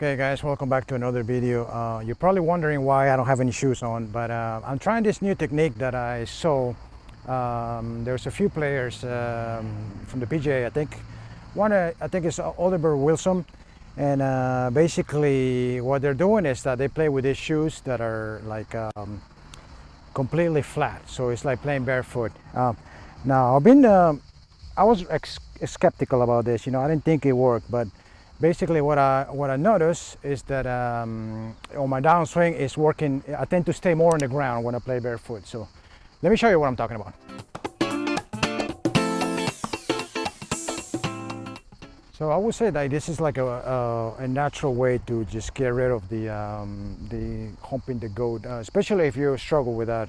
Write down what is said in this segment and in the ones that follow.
Okay guys, welcome back to another video. You're probably wondering why I don't have any shoes on, but I'm trying this new technique that I saw. There's a few players from the PGA, I think. One, I think is Oliver Wilson, and basically what they're doing is that they play with these shoes that are like completely flat, so it's like playing barefoot. Now I was skeptical about this, I didn't think it worked, but basically what I notice is that on my downswing is working. I tend to stay more on the ground when I play barefoot. So let me show you what I'm talking about. So I would say that this is like a natural way to just get rid of the humping the goat, especially if you struggle with that.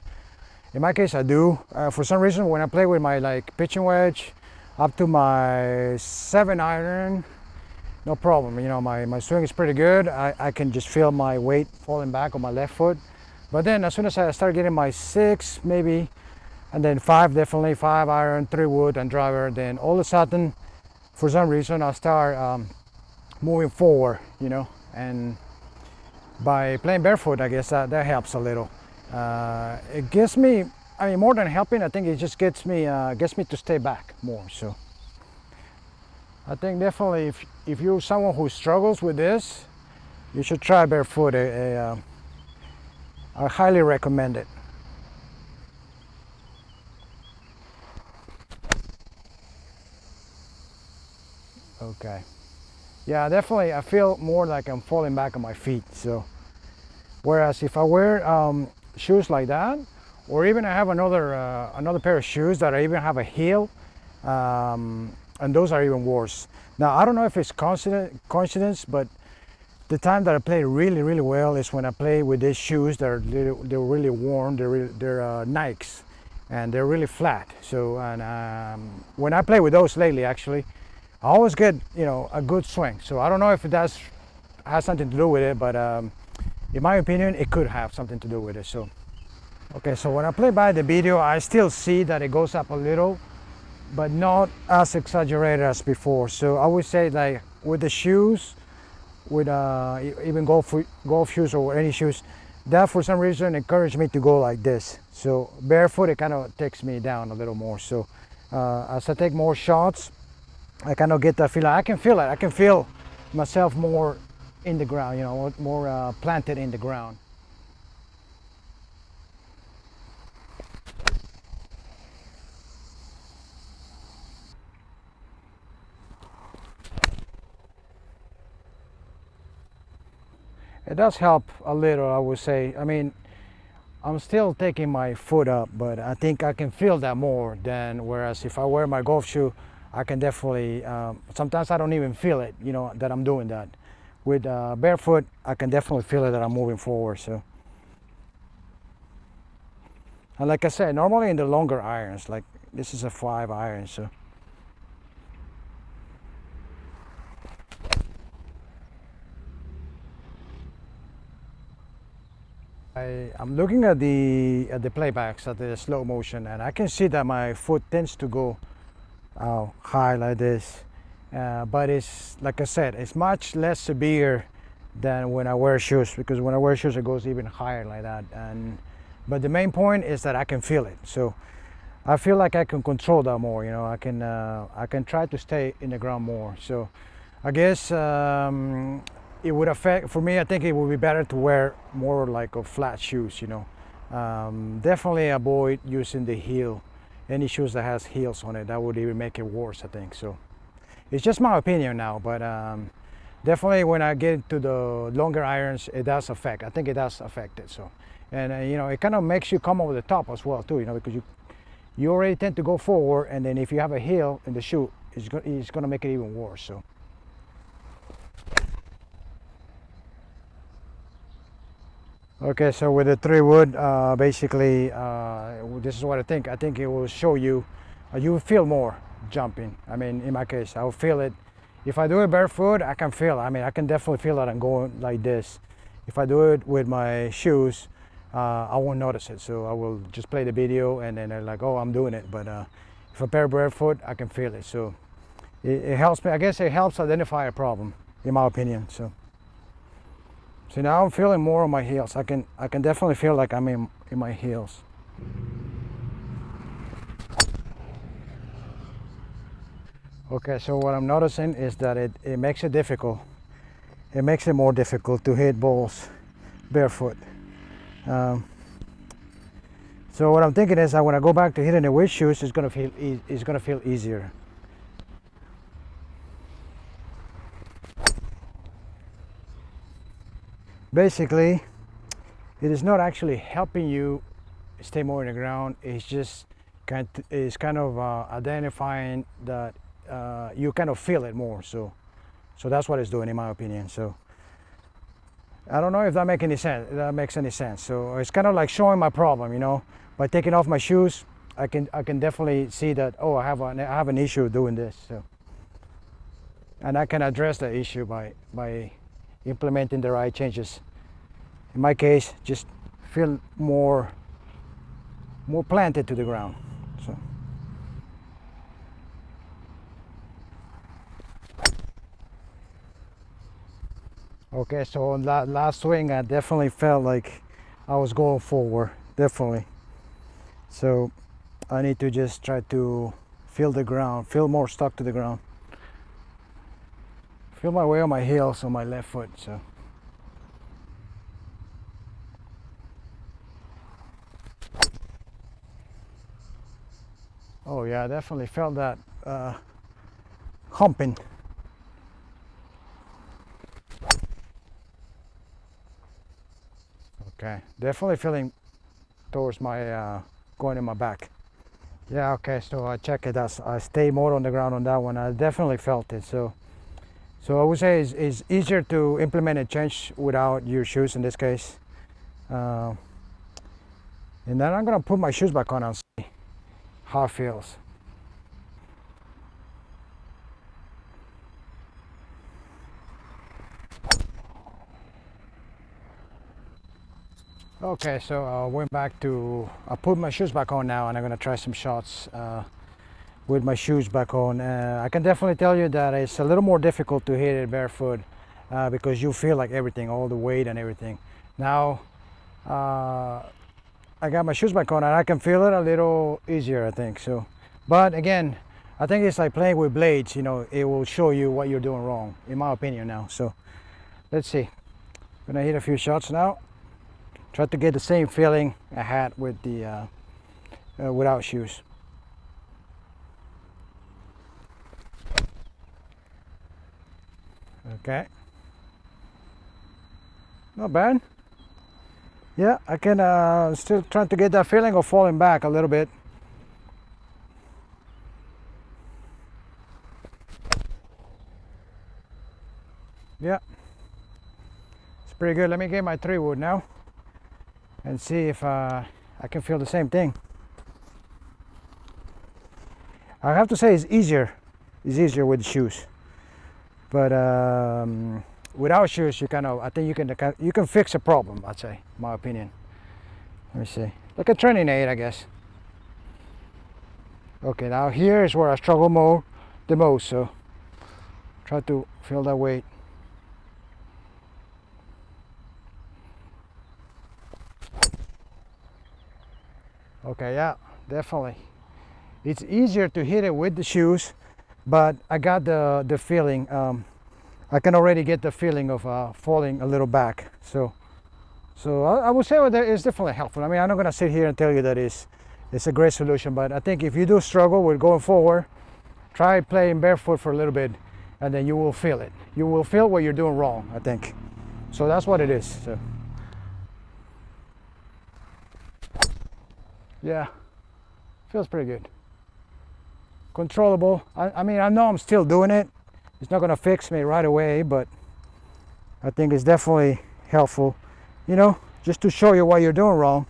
In my case, I do. For some reason, when I play with my pitching wedge up to my 7-iron, no problem. My swing is pretty good. I can just feel my weight falling back on my left foot. But then as soon as I start getting my 6 maybe, and then 5, definitely 5-iron, 3-wood and driver, then all of a sudden, for some reason, I start moving forward, and by playing barefoot, I guess that helps a little. It gives me, more than helping, I think it just gets me to stay back more. So I think definitely if you're someone who struggles with this, you should try barefoot. I highly recommend it. Okay. Yeah, definitely I feel more like I'm falling back on my feet. So whereas if I wear shoes like that, or even I have another pair of shoes that I even have a heel, and those are even worse. Now I don't know if it's coincidence, but the time that I play really well is when I play with these shoes that are they're really worn. They're Nikes, and they're really flat. So when I play with those lately, actually, I always get a good swing. So I don't know if that has something to do with it, but in my opinion, it could have something to do with it. So okay, so when I play by the video, I still see that it goes up a little, but not as exaggerated as before. So I would say, like, with the shoes, with even golf shoes or any shoes, that for some reason encouraged me to go like this. So barefoot, it kind of takes me down a little more. So as I take more shots, I kind of get that feeling. I can feel it. I can feel myself more in the ground, more planted in the ground. It does help a little, I would say. I'm still taking my foot up, but I think I can feel that more than whereas if I wear my golf shoe, I can definitely, sometimes I don't even feel it, that I'm doing that. With barefoot, I can definitely feel it that I'm moving forward. So, and like I said, normally in the longer irons, like this is a 5-iron, so. I'm looking at the playbacks, at the slow motion, and I can see that my foot tends to go high like this, but it's, like I said, it's much less severe than when I wear shoes, because when I wear shoes it goes even higher like that. But the main point is that I can feel it, so I feel like I can control that more. I can try to stay in the ground more. So I guess it would affect, for me, I think it would be better to wear more like a flat shoes. Definitely avoid using the heel, any shoes that has heels on it. That would even make it worse, I think. So it's just my opinion now, but definitely when I get to the longer irons, it does affect. I think it does affect it. So, and it kind of makes you come over the top as well too, because you already tend to go forward, and then if you have a heel in the shoe, it's going to make it even worse. So. Okay, so with the 3-wood, basically, this is what I think. I think it will show you, you will feel more jumping. In my case, I will feel it. If I do it barefoot, I can feel it. I can definitely feel that I'm going like this. If I do it with my shoes, I won't notice it. So I will just play the video, and then I'm like, oh, I'm doing it. But if I pair barefoot, I can feel it. So it helps me. I guess it helps identify a problem, in my opinion. So. So now I'm feeling more on my heels. I can definitely feel like I'm in my heels. Okay, so what I'm noticing is that it makes it difficult. It makes it more difficult to hit balls barefoot. So what I'm thinking is that when I go back to hitting it with shoes, it's gonna feel easier. Basically, it is not actually helping you stay more in the ground. It's just kind of identifying that you kind of feel it more. So that's what it's doing, in my opinion. So I don't know if that makes any sense. So it's kind of like showing my problem, you know. By taking off my shoes, I can definitely see that, oh, I have an issue doing this. So, and I can address the issue by implementing the right changes. In my case, just feel more planted to the ground. So. Okay, so on that last swing, I definitely felt like I was going forward, definitely. So I need to just try to feel the ground, feel more stuck to the ground. Feel my way on my heels on my left foot. So. Oh yeah, I definitely felt that humping. Okay, definitely feeling towards my going in my back. Yeah, okay, so I check it as I stay more on the ground on that one. I definitely felt it. So I would say it's easier to implement a change without your shoes in this case. And then I'm gonna put my shoes back on and see how it feels. Okay, so I put my shoes back on now, and I'm gonna try some shots with my shoes back on. I can definitely tell you that it's a little more difficult to hit it barefoot because you feel like everything, all the weight and everything. Now I got my shoes back on and I can feel it a little easier, I think. So, but again, I think it's like playing with blades. You know, it will show you what you're doing wrong, in my opinion now. So let's see. I'm gonna hit a few shots now. Try to get the same feeling I had with the without shoes. Okay. Not bad. Yeah, I can still trying to get that feeling of falling back a little bit. Yeah, it's pretty good. Let me get my 3-wood now and see if I can feel the same thing. I have to say it's easier with the shoes, but without shoes you I think you can fix a problem, I'd say, in my opinion. Let me see, like a training aid, I guess. Okay, now here is where I struggle the most, so try to feel that weight. Okay, yeah, definitely. It's easier to hit it with the shoes, but I got the feeling. I can already get the feeling of falling a little back. So I would say that it's definitely helpful. I mean, I'm not gonna sit here and tell you that it's a great solution, but I think if you do struggle with going forward, try playing barefoot for a little bit, and then you will feel it. You will feel what you're doing wrong, I think. So that's what it is. So. Yeah, feels pretty good. Controllable. I mean, I know I'm still doing it. It's not gonna fix me right away, but I think it's definitely helpful, you know, just to show you what you're doing wrong.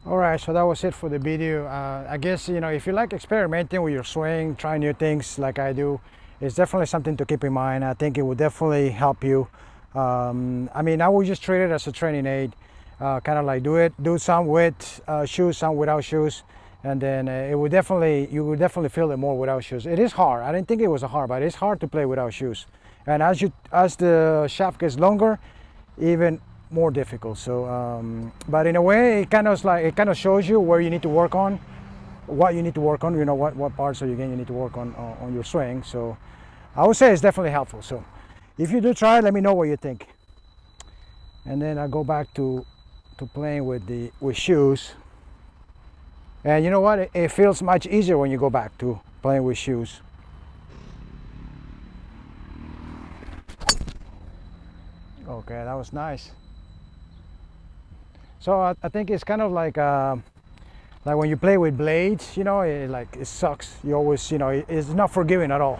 All right, so that was it for the video. I guess, you know, if you like experimenting with your swing, trying new things like I do, it's definitely something to keep in mind. I think it will definitely help you. I mean, I would just treat it as a training aid. Kind of like do some with shoes, some without shoes, and then you would definitely feel it more without shoes. It is hard. I didn't think it was hard, but it's hard to play without shoes. And as the shaft gets longer, even more difficult. So, but in a way, it kind of shows you where you need to work on, what you need to work on. You know what parts of your game you need to work on your swing. So, I would say it's definitely helpful. So, if you do try it, let me know what you think. And then I go back to playing with shoes. And you know what? It feels much easier when you go back to playing with shoes. Okay, that was nice. So I think it's kind of like when you play with blades, you know, it sucks. You always, you know, it's not forgiving at all.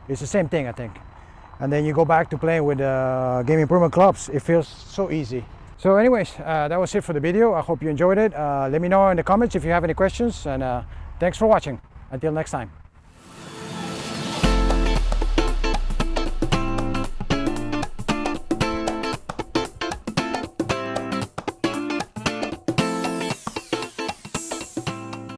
It's the same thing, I think. And then you go back to playing with game improvement clubs. It feels so easy. So anyways, that was it for the video. I hope you enjoyed it. Let me know in the comments if you have any questions, and thanks for watching. Until next time.